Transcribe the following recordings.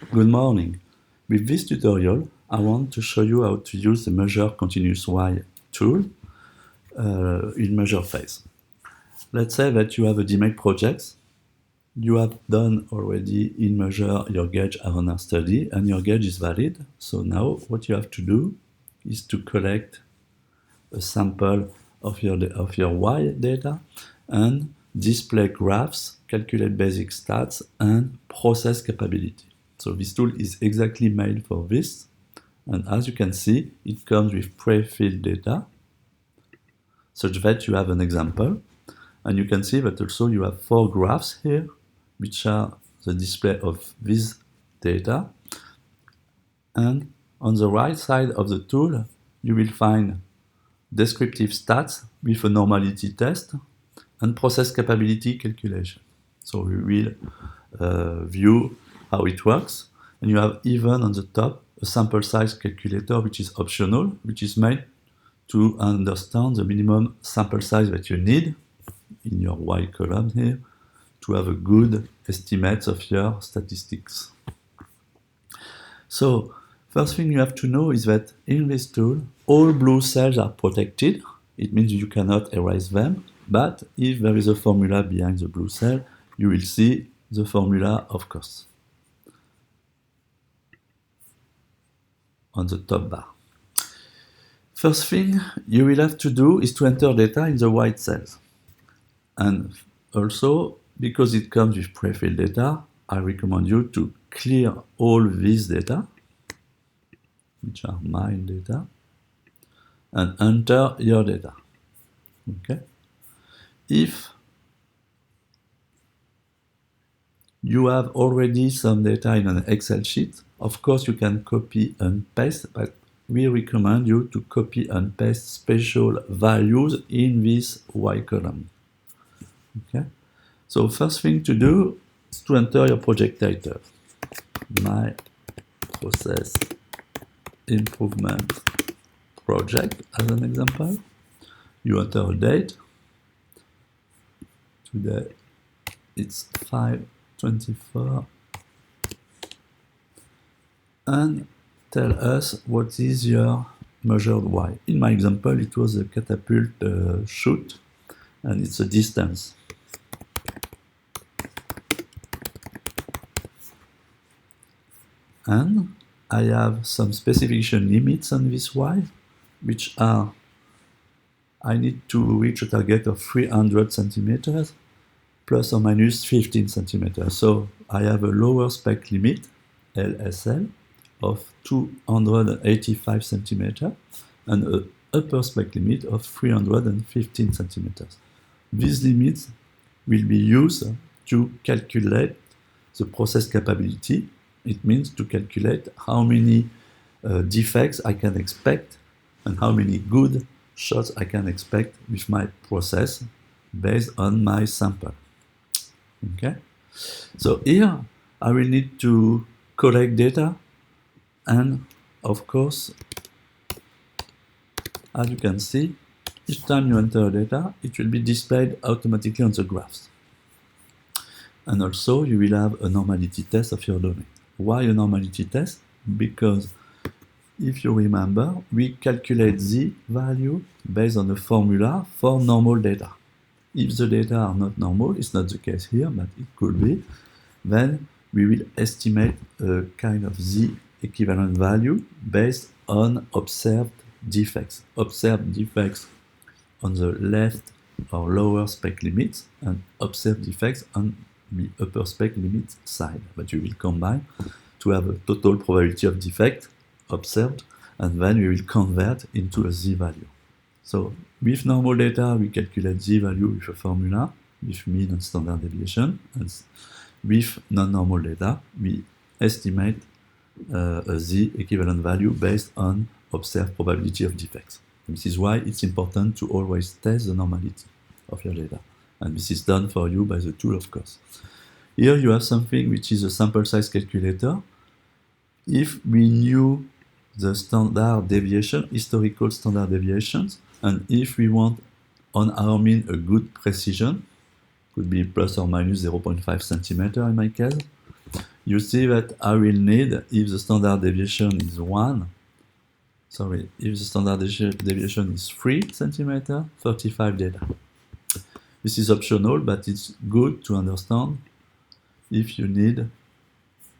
Good morning. With this tutorial, I want to show you how to use the Measure Continuous Y tool in measure phase. Let's say that you have a DMake project. You have done already in measure your gauge RNR study and your gauge is valid. So now what you have to do is to collect a sample of your Y data and display graphs, calculate basic stats, and process capability. So this tool is exactly made for this. And as you can see, it comes with pre-filled data, such that you have an example. And you can see that also you have 4 graphs here, which are the display of this data. And on the right side of the tool, you will find descriptive stats with a normality test and process capability calculation. So we will view how it works. And you have even on the top a sample size calculator, which is optional, which is made to understand the minimum sample size that you need in your Y column here to have a good estimate of your statistics. So first thing you have to know is that in this tool, all blue cells are protected. It means you cannot erase them, but if there is a formula behind the blue cell, you will see the formula, of course, on the top bar. First thing you will have to do is to enter data in the white cells. And also, because it comes with pre-filled data, I recommend you to clear all this data, which are my data, and enter your data. Okay? If you have already some data in an Excel sheet, of course you can copy and paste, but we recommend you to copy and paste special values in this Y column. Okay? So first thing to do is to enter your project title. My process improvement project as an example. You enter a date. Today it's 5/24 and tell us what is your measured Y. In my example, it was a catapult shoot and it's a distance. And I have some specification limits on this Y, which are I need to reach a target of 300 centimeters plus or minus 15 centimeters. So I have a lower spec limit, LSL, of 285 centimeters and an upper spec limit of 315 centimeters. These limits will be used to calculate the process capability. It means to calculate how many defects I can expect and how many good shots I can expect with my process based on my sample. Okay? So here I will need to collect data and of course, as you can see, each time you enter data, it will be displayed automatically on the graphs. And also you will have a normality test of your domain. Why a normality test? Because if you remember, we calculate z value based on a formula for normal data. If the data are not normal, it's not the case here, but it could be, then we will estimate a kind of z equivalent value based on observed defects. Observed defects on the left or lower spec limits and observed defects on the upper spec limit side. But we will combine to have a total probability of defect observed, and then we will convert into a z value. So with normal data, we calculate z value with a formula, with mean and standard deviation, and with non-normal data, we estimate a z equivalent value based on observed probability of defects. And this is why it's important to always test the normality of your data. And this is done for you by the tool, of course. Here you have something which is a sample size calculator. If we knew the standard deviation, historical standard deviations, and if we want on our mean a good precision, could be plus or minus 0.5 centimeter in my case, you see that I will need, if the standard deviation is 1, sorry, if the standard deviation is 3 centimeter, 35 data. This is optional, but it's good to understand if you need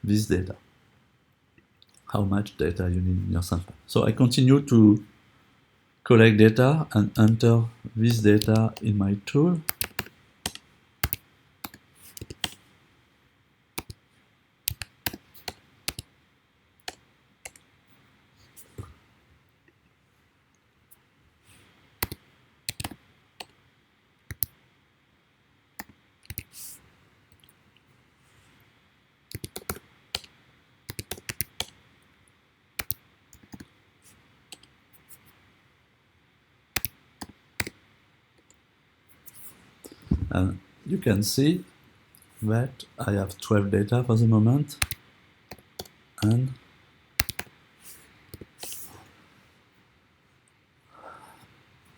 this data, how much data you need in your sample. So I continue to collect data and enter this data in my tool. And you can see that I have 12 data for the moment, and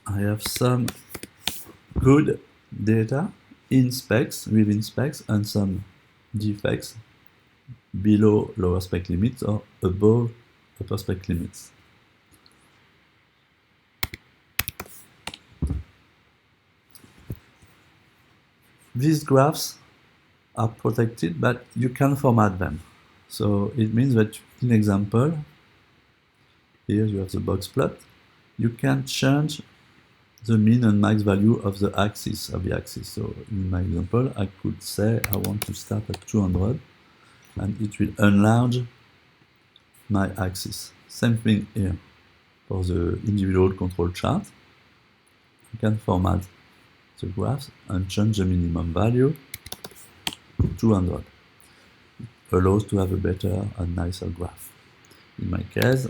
I have some good data in specs, within specs, and some defects below lower spec limits or above upper spec limits. These graphs are protected, but you can format them. So it means that, in example, here you have the box plot, you can change the mean and max value of the axis of the axis. So in my example, I could say I want to start at 200, and it will enlarge my axis. Same thing here for the individual control chart. You can format the graphs and change the minimum value to 200. It allows to have a better and nicer graph. In my case,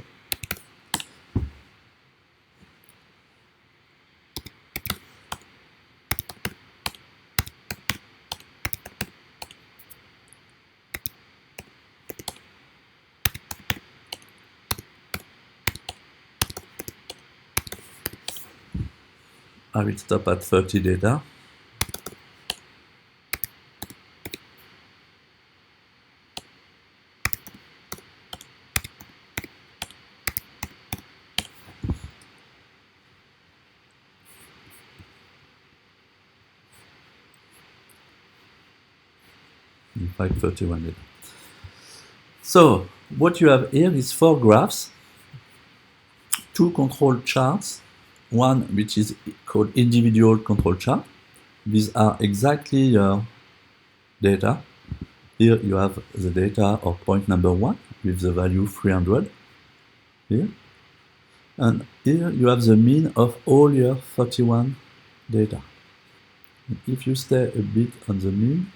I will stop at 30 data. In fact, 31 data. So what you have here is 4 graphs, 2 control charts, one which is called individual control chart. These are exactly your data. Here you have the data of point number 1 with the value 300 here. And here you have the mean of all your 31 data. And if you stay a bit on the mean,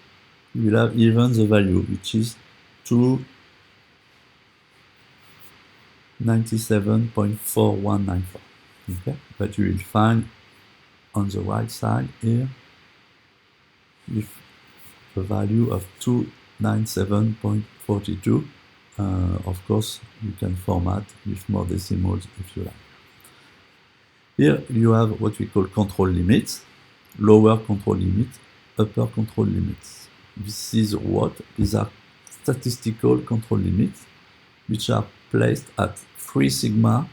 you will have even the value, which is 297.4194. Okay, but you will find on the right side here with the value of 297.42. Of course, you can format with more decimals if you like. Here you have what we call control limits, lower control limit, upper control limits. This is what? These are statistical control limits, which are placed at 3 sigma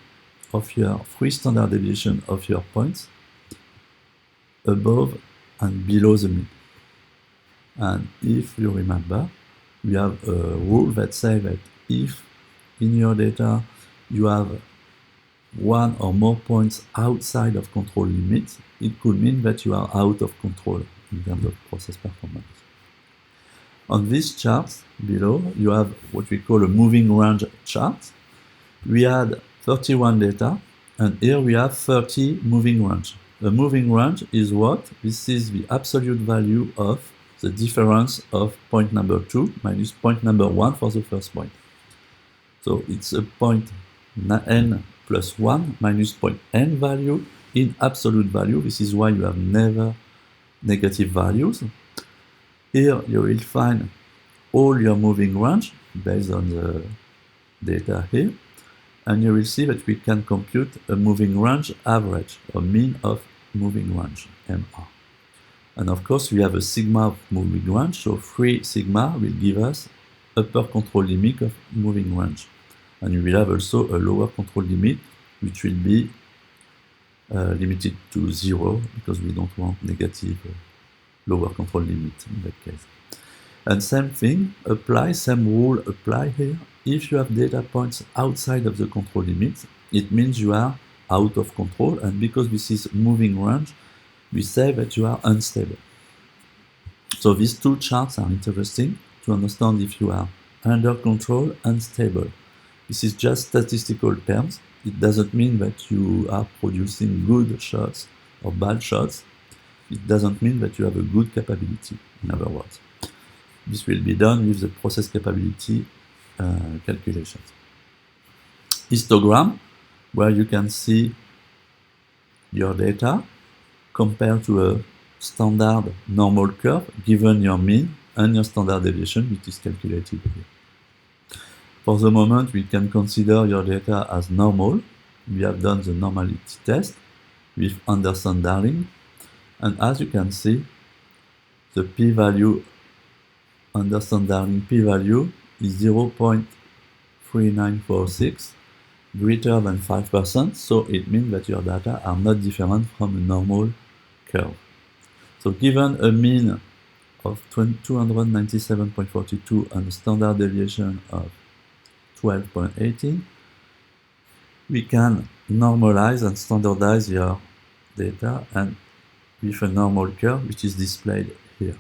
of your 3 standard deviation of your points above and below the mean. And if you remember, we have a rule that says that if in your data you have 1 or more points outside of control limits, it could mean that you are out of control in terms of process performance. On this chart below, you have what we call a moving range chart. We had 31 data, and here we have 30 moving range. The moving range is what? This is the absolute value of the difference of point number 2 minus point number 1 for the first point. So it's a point n plus 1 minus point n value in absolute value. This is why you have never negative values. Here you will find all your moving range based on the data here. And you will see that we can compute a moving range average, or mean of moving range, MR. And of course, we have a sigma of moving range, so 3 sigma will give us upper control limit of moving range. And you will have also a lower control limit, which will be limited to 0, because we don't want negative lower control limit in that case. And same thing, same rule apply here. If you have data points outside of the control limit, it means you are out of control, and because this is moving range, we say that you are unstable. So these two charts are interesting to understand if you are under control and stable. This is just statistical terms. It doesn't mean that you are producing good shots or bad shots. It doesn't mean that you have a good capability, in other words. This will be done with the process capability calculations. Histogram, where you can see your data compared to a standard normal curve given your mean and your standard deviation, which is calculated here. For the moment, we can consider your data as normal. We have done the normality test with Anderson-Darling, and as you can see, the p-value, Anderson-Darling p-value is 0.3946, greater than 5%, so it means that your data are not different from a normal curve. So given a mean of 297.42 and a standard deviation of 12.18, we can normalize and standardize your data and with a normal curve, which is displayed here.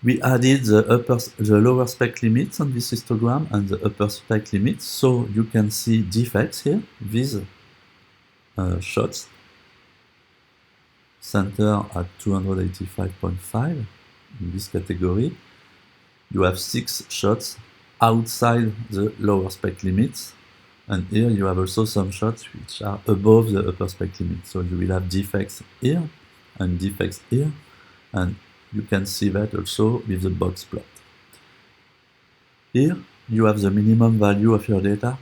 We added the lower spec limits on this histogram and the upper spec limits, so you can see defects here. These shots center at 285.5 in this category. You have 6 shots outside the lower spec limits, and here you have also some shots which are above the upper spec limit. So you will have defects here and defects here, and you can see that also with the box plot. Here you have the minimum value of your data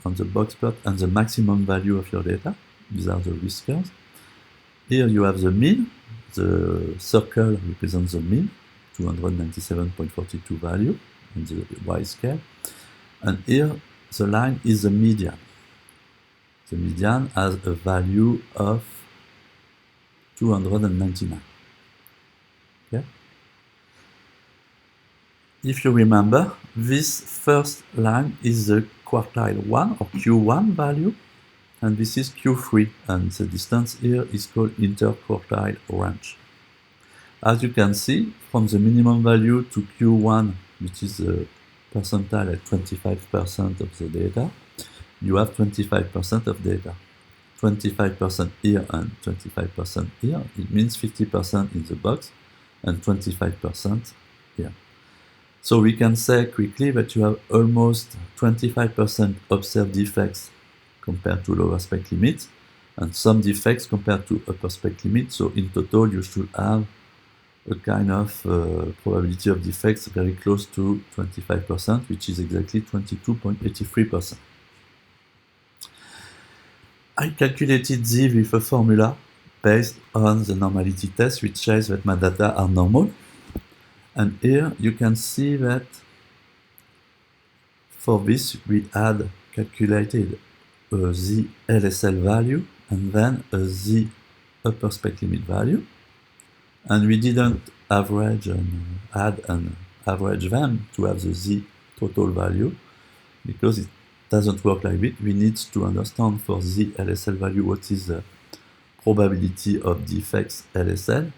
on the box plot and the maximum value of your data. These are the risk curves. Here you have the mean. The circle represents the mean, 297.42 value in the y-scale. And here the line is the median. The median has a value of 299. Okay? If you remember, this first line is the quartile 1 or Q1 value, and this is Q3, and the distance here is called interquartile range. As you can see, from the minimum value to Q1, which is the percentile at 25% of the data, you have 25% of data. 25% here and 25% here, it means 50% in the box and 25% here. So we can say quickly that you have almost 25% observed defects compared to lower spec limits, and some defects compared to upper spec limits. So in total, you should have a kind of probability of defects very close to 25%, which is exactly 22.83%. I calculated Z with a formula based on the normality test, which says that my data are normal. And here you can see that for this we had calculated a Z LSL value and then a Z upper spec limit value, and we didn't average and add and average them to have the Z total value, because it doesn't work like that. We need to understand for Z LSL value what is the probability of defects LSL.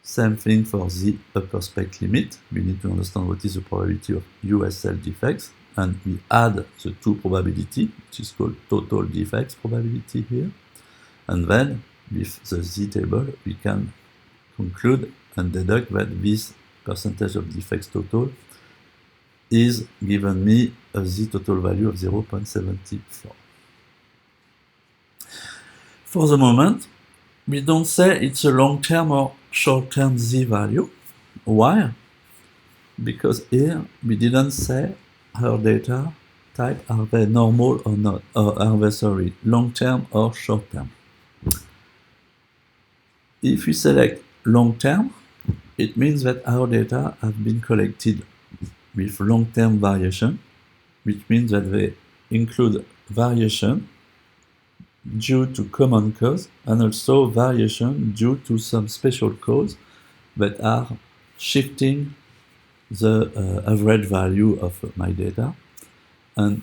Same thing for Z upper spec limit. We need to understand what is the probability of USL defects, and we add the two probability, which is called total defects probability here. And then with the Z table, we can conclude and deduct that this percentage of defects total is given me a Z total value of 0.74. For the moment, we don't say it's a long-term or short-term Z value. Why? Because here we didn't say our data type, are they normal or not, or are they, long-term or short-term. If we select long-term, it means that our data have been collected with long-term variation, which means that they include variation due to common cause and also variation due to some special cause that are shifting the average value of my data. And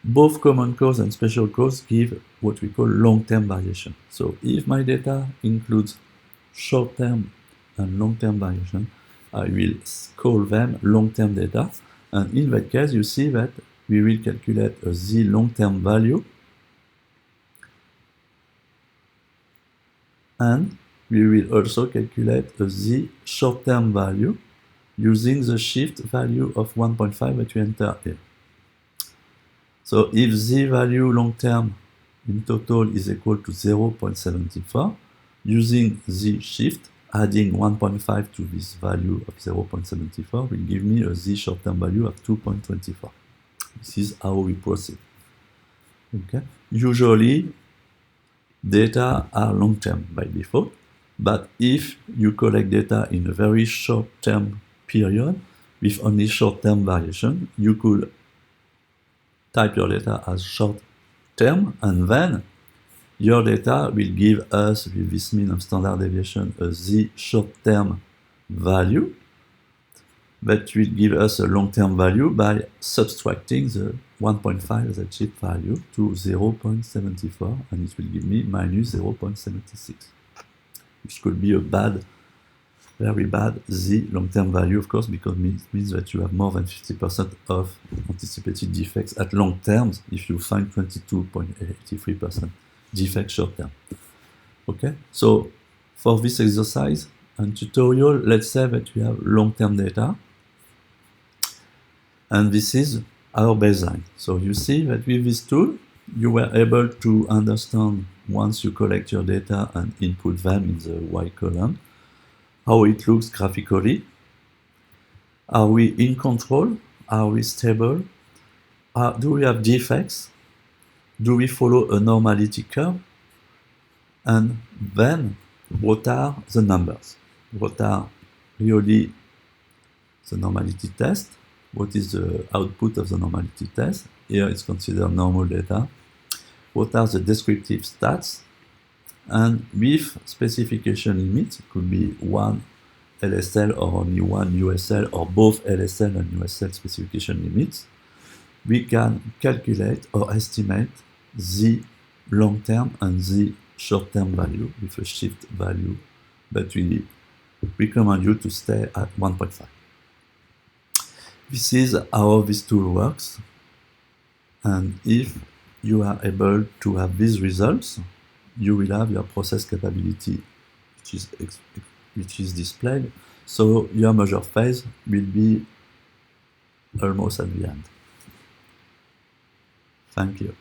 both common cause and special cause give what we call long-term variation. So if my data includes short-term and long-term variation, I will call them long-term data. And in that case, you see that we will calculate a z long-term value, and we will also calculate a z short-term value using the shift value of 1.5 that we enter here. So if z value long-term in total is equal to 0.74, using z shift, adding 1.5 to this value of 0.74 will give me a z short-term value of 2.24. This is how we proceed. Okay. Usually, data are long-term by default, but if you collect data in a very short-term period with only short-term variation, you could type your data as short-term, and then your data will give us, with this mean of standard deviation, a z short-term value that will give us a long-term value by subtracting the 1.5 as a cheap value to 0.74, and it will give me minus 0.76, which could be a bad, very bad z long-term value, of course, because it means that you have more than 50% of anticipated defects at long terms if you find 22.83% defect short term. Okay, so for this exercise and tutorial, let's say that we have long-term data, and this is our baseline. So you see that with this tool, you were able to understand, once you collect your data and input them in the Y column, how it looks graphically. Are we in control? Are we stable? Do we have defects? Do we follow a normality curve? And then, what are the numbers? What are really the normality test? What is the output of the normality test? Here it's considered normal data. What are the descriptive stats? And with specification limits, it could be one LSL or only one USL or both LSL and USL specification limits, we can calculate or estimate the long-term and the short-term value with a shift value, but we recommend you to stay at 1.5. This is how this tool works, and if you are able to have these results, you will have your process capability, which is displayed, so your measure phase will be almost at the end. Thank you.